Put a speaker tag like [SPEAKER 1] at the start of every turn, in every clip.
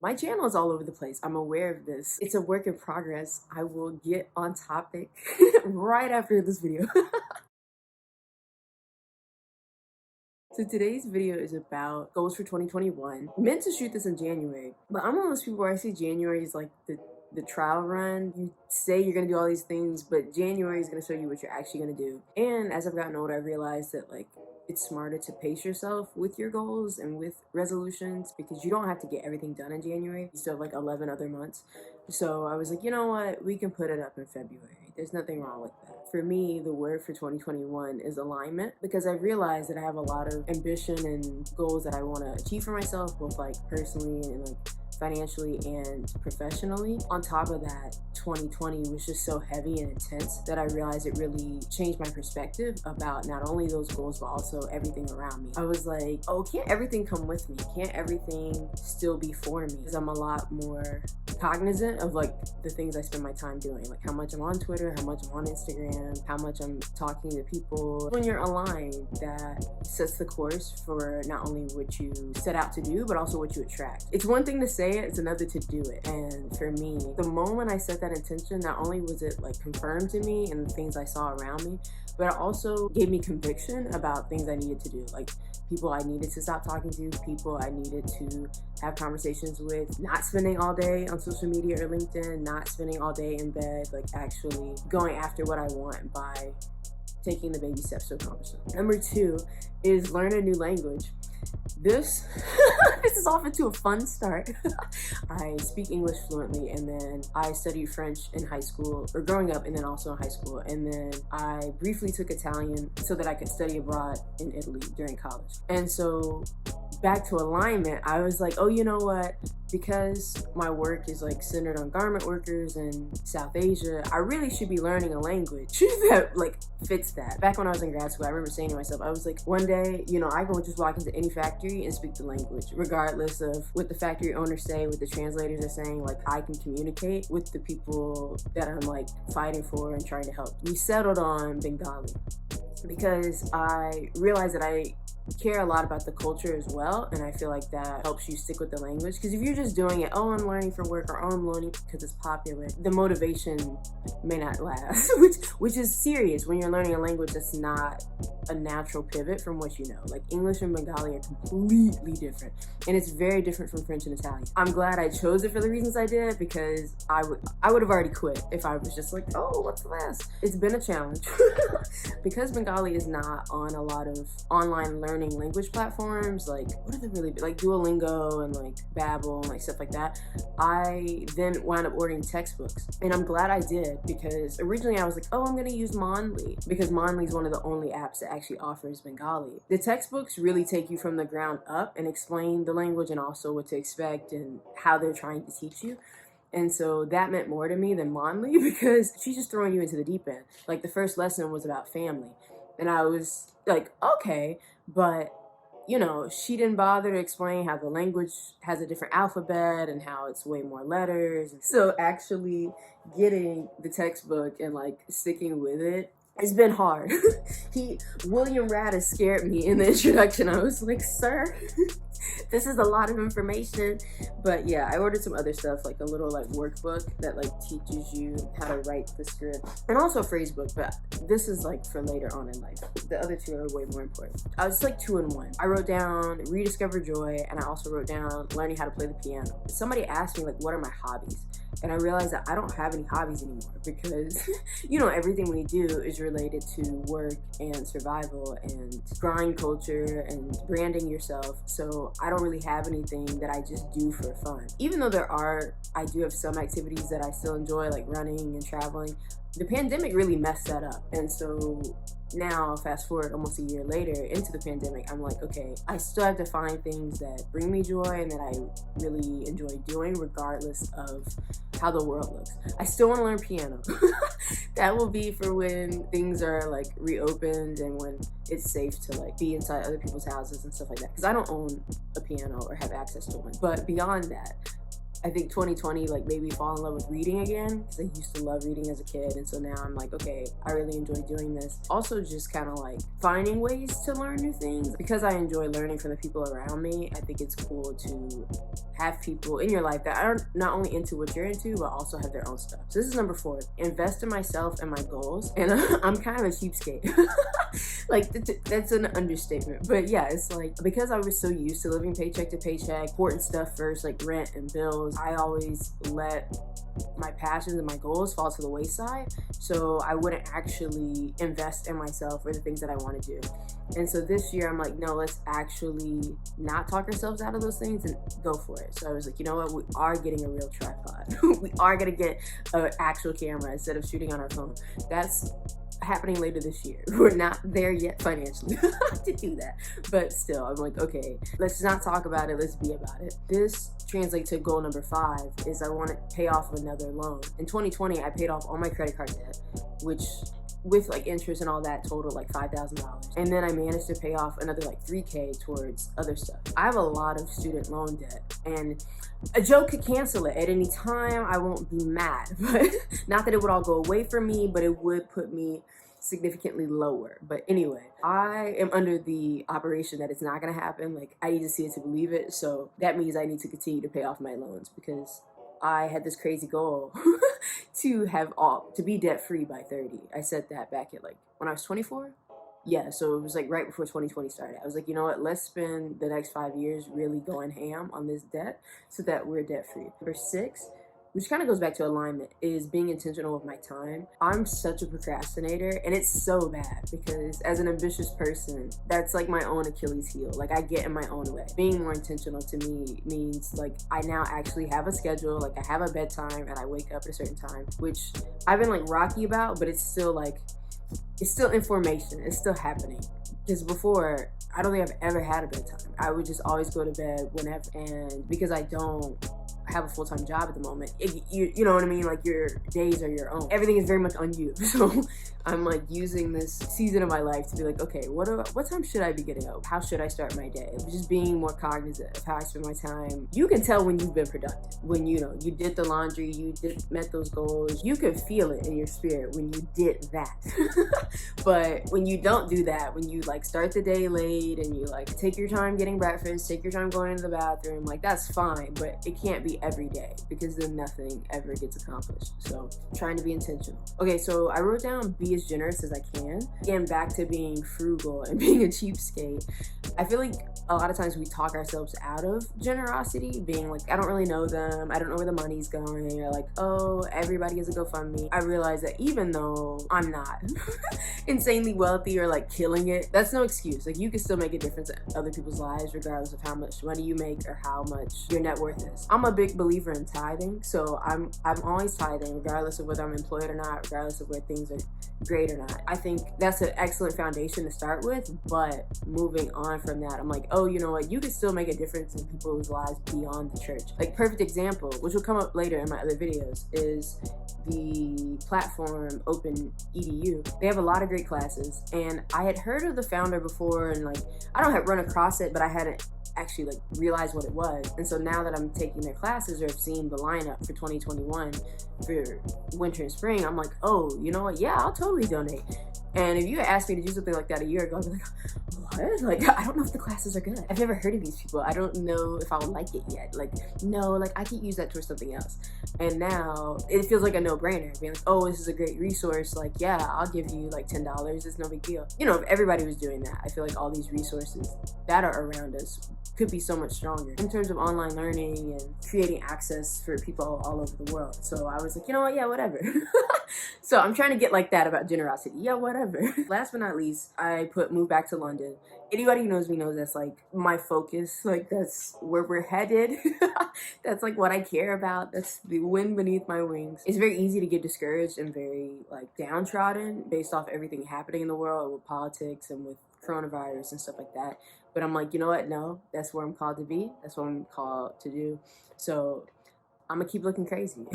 [SPEAKER 1] My channel is all over the place. I'm aware of this. It's a work in progress. I will get on topic right after this video. So today's video is about goals for 2021. I meant to shoot this in January, but I'm one of those people where I see January is like the trial run. You say you're gonna do all these things, but January is gonna show you what you're actually gonna do. And as I've gotten older, I realized that like it's smarter to pace yourself with your goals and with resolutions because you don't have to get everything done in January. You still have like 11 other months. So I was like, you know what? We can put it up in February. There's nothing wrong with that. For me, the word for 2021 is alignment because I realized that I have a lot of ambition and goals that I want to achieve for myself, both like personally and like financially and professionally. On top of that, 2020 was just so heavy and intense that I realized it really changed my perspective about not only those goals, but also everything around me. I was like, oh, can't everything come with me? Can't everything still be for me? Because I'm a lot more cognizant of like the things I spend my time doing, like how much I'm on Twitter, how much I'm on Instagram, how much I'm talking to people. When you're aligned, that sets the course for not only what you set out to do, but also what you attract. It's one thing to say it, it's another to do it. And for me, the moment I set that intention, not only was it like confirmed to me and the things I saw around me, but it also gave me conviction about things I needed to do, like people I needed to stop talking to, people I needed to have conversations with, not spending all day on social media or LinkedIn, not spending all day in bed, like actually going after what I want by taking the baby steps to accomplish it. Number 2 is learn a new language. This is off into a fun start. I speak English fluently, and then I studied French in high school, or growing up, and then also in high school. And then I briefly took Italian so that I could study abroad in Italy during college. And so back to alignment, I was like, oh, you know what? Because my work is like centered on garment workers in South Asia, I really should be learning a language that like fits that. Back when I was in grad school, I remember saying to myself, I was like, one day, you know, I can just walk into any factory and speak the language, regardless of what the factory owners say, what the translators are saying. Like, I can communicate with the people that I'm like fighting for and trying to help. We settled on Bengali because I realized that I care a lot about the culture as well, and I feel like that helps you stick with the language. Because if you're just doing it, oh, I'm learning for work, or oh, I'm learning because it's popular, the motivation may not last. which is serious when you're learning a language that's not a natural pivot from what you know. Like, English and Bengali are completely different, and it's very different from French and Italian. I'm glad I chose it for the reasons I did, because I would have already quit if I was just like, oh, what's this? It's been a challenge. Because Bengali is not on a lot of online learning language platforms, like what are they really like Duolingo and like Babbel and like stuff like that, I then wound up ordering textbooks, and I'm glad I did, because originally I was like, oh, I'm gonna use Monly because Monly is one of the only apps that actually offers Bengali. The textbooks really take you from the ground up and explain the language and also what to expect and how they're trying to teach you. And so that meant more to me than Monly, because she's just throwing you into the deep end. Like, the first lesson was about family, and I was like, okay, but you know, she didn't bother to explain how the language has a different alphabet and how it's way more letters. So actually getting the textbook and like sticking with it, it's been hard. William Radis scared me in the introduction. I was like, sir, this is a lot of information. But yeah, I ordered some other stuff, like a little like workbook that like teaches you how to write the script, and also a phrase book, but this is like for later on in life. The other two are way more important. I was like 2 in 1. I wrote down rediscover joy, and I also wrote down learning how to play the piano. Somebody asked me like, what are my hobbies? And I realized that I don't have any hobbies anymore, because you know, everything we do is related to work and survival and grind culture and branding yourself. So I don't really have anything that I just do for fun. Even though I do have some activities that I still enjoy, like running and traveling. The pandemic really messed that up. And so now, fast forward almost a year later into the pandemic, I'm like, okay, I still have to find things that bring me joy and that I really enjoy doing, regardless of how the world looks. I still want to learn piano. That will be for when things are like reopened and when it's safe to like be inside other people's houses and stuff like that, because I don't own a piano or have access to one. But beyond that, I think 2020 like made me fall in love with reading again, because I used to love reading as a kid, and so now I'm like, okay, I really enjoy doing this. Also, just kind of like finding ways to learn new things. Because I enjoy learning from the people around me, I think it's cool to have people in your life that are not only into what you're into, but also have their own stuff. So this is number 4, invest in myself and my goals. And I'm kind of a cheapskate. Like, that's an understatement. But yeah, it's like, because I was so used to living paycheck to paycheck, important stuff first, like rent and bills, I always let my passions and my goals fall to the wayside, so I wouldn't actually invest in myself or the things that I want to do. And so this year I'm like, no, let's actually not talk ourselves out of those things and go for it. So I was like, you know what, we are getting a real tripod. We are gonna get an actual camera instead of shooting on our phone. That's happening later this year. We're not there yet financially to do that, but still, I'm like, okay, let's not talk about it, let's be about it. This translates to goal number 5, is I want to pay off another loan. In 2020, I paid off all my credit card debt, which with like interest and all that totaled like $5,000. And then I managed to pay off another like $3K towards other stuff. I have a lot of student loan debt, and a joke could cancel it at any time. I won't be mad, but not that it would all go away from me, but it would put me significantly lower. But anyway, I am under the operation that it's not gonna happen. Like, I need to see it to believe it. So that means I need to continue to pay off my loans, because I had this crazy goal to be debt free by 30. I said that back at like when I was 24. Yeah, so it was like right before 2020 started. I was like, you know what, let's spend the next 5 years really going ham on this debt so that we're debt free. Number 6, which kind of goes back to alignment, is being intentional with my time. I'm such a procrastinator, and it's so bad because as an ambitious person, that's like my own Achilles heel. Like, I get in my own way. Being more intentional to me means like I now actually have a schedule. Like, I have a bedtime and I wake up at a certain time, which I've been like rocky about, but it's still like, it's still information. It's still happening. Because before, I don't think I've ever had a bedtime. I would just always go to bed whenever. And because I don't have a full-time job at the moment, you know what I mean? Like, your days are your own. Everything is very much on you. So I'm like using this season of my life to be like, okay, what time should I be getting up? How should I start my day? Just being more cognizant of how I spend my time. You can tell when you've been productive. When you did the laundry, met those goals. You can feel it in your spirit when you did that. But when you don't do that, when you like start the day late and you like take your time getting breakfast, take your time going into the bathroom, like, that's fine, but it can't be every day, because then nothing ever gets accomplished. So trying to be intentional. Okay, so I wrote down be as generous as I can. Again, back to being frugal and being a cheapskate. I feel like a lot of times we talk ourselves out of generosity, being like, I don't really know them, I don't know where the money's going, or like, oh, everybody has a GoFundMe. I realize that even though I'm not insanely wealthy or like killing it, that's no excuse. Like, you can still make a difference in other people's lives regardless of how much money you make or how much your net worth is. I'm a big believer in tithing, so I'm always tithing regardless of whether I'm employed or not, regardless of where things are great or not. I think that's an excellent foundation to start with, but moving on from that, I'm like, oh, you know what, you can still make a difference in people's lives beyond the church. Like, perfect example, which will come up later in my other videos, is the platform Open EDU. They have a lot of great classes, and I had heard of the founder before, and like, I don't have run across it, but I hadn't actually like realized what it was. And so now that I'm taking their classes or have seen the lineup for 2021 for winter and spring, I'm like, oh, you know what, yeah, I'll totally donate. And if you had asked me to do something like that a year ago, I'd be like, what? Like, I don't know if the classes are good. I've never heard of these people. I don't know if I would like it yet. Like, no, like, I could use that towards something else. And now it feels like a no-brainer. Being like, oh, this is a great resource. Like, yeah, I'll give you like $10. It's no big deal. You know, if everybody was doing that, I feel like all these resources that are around us could be so much stronger in terms of online learning and creating access for people all over the world. So I was like, you know what? Yeah, whatever. So I'm trying to get like that about generosity. Yeah, whatever. Last but not least, I put move back to London. Anybody who knows me knows that's like my focus. Like, that's where we're headed. That's like what I care about. That's the wind beneath my wings. It's very easy to get discouraged and very like downtrodden based off everything happening in the world with politics and with coronavirus and stuff like that. But I'm like, you know what? No, that's where I'm called to be. That's what I'm called to do. So I'm gonna keep looking crazy.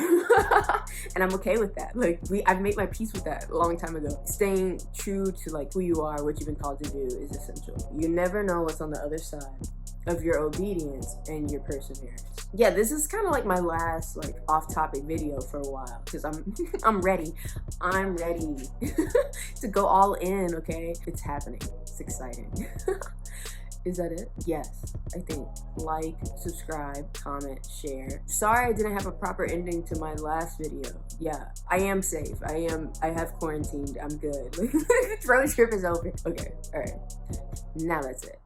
[SPEAKER 1] And I'm okay with that. Like, I've made my peace with that a long time ago. Staying true to like who you are, what you've been called to do is essential. You never know what's on the other side of your obedience and your perseverance. Yeah, this is kind of like my last like off-topic video for a while because I'm ready. I'm ready to go all in, okay? It's happening. It's exciting. Is that it? Yes, I think. Like, subscribe, comment, share. Sorry I didn't have a proper ending to my last video. Yeah, I am safe. I have quarantined. I'm good. Road trip is over. Okay, all right. Now that's it.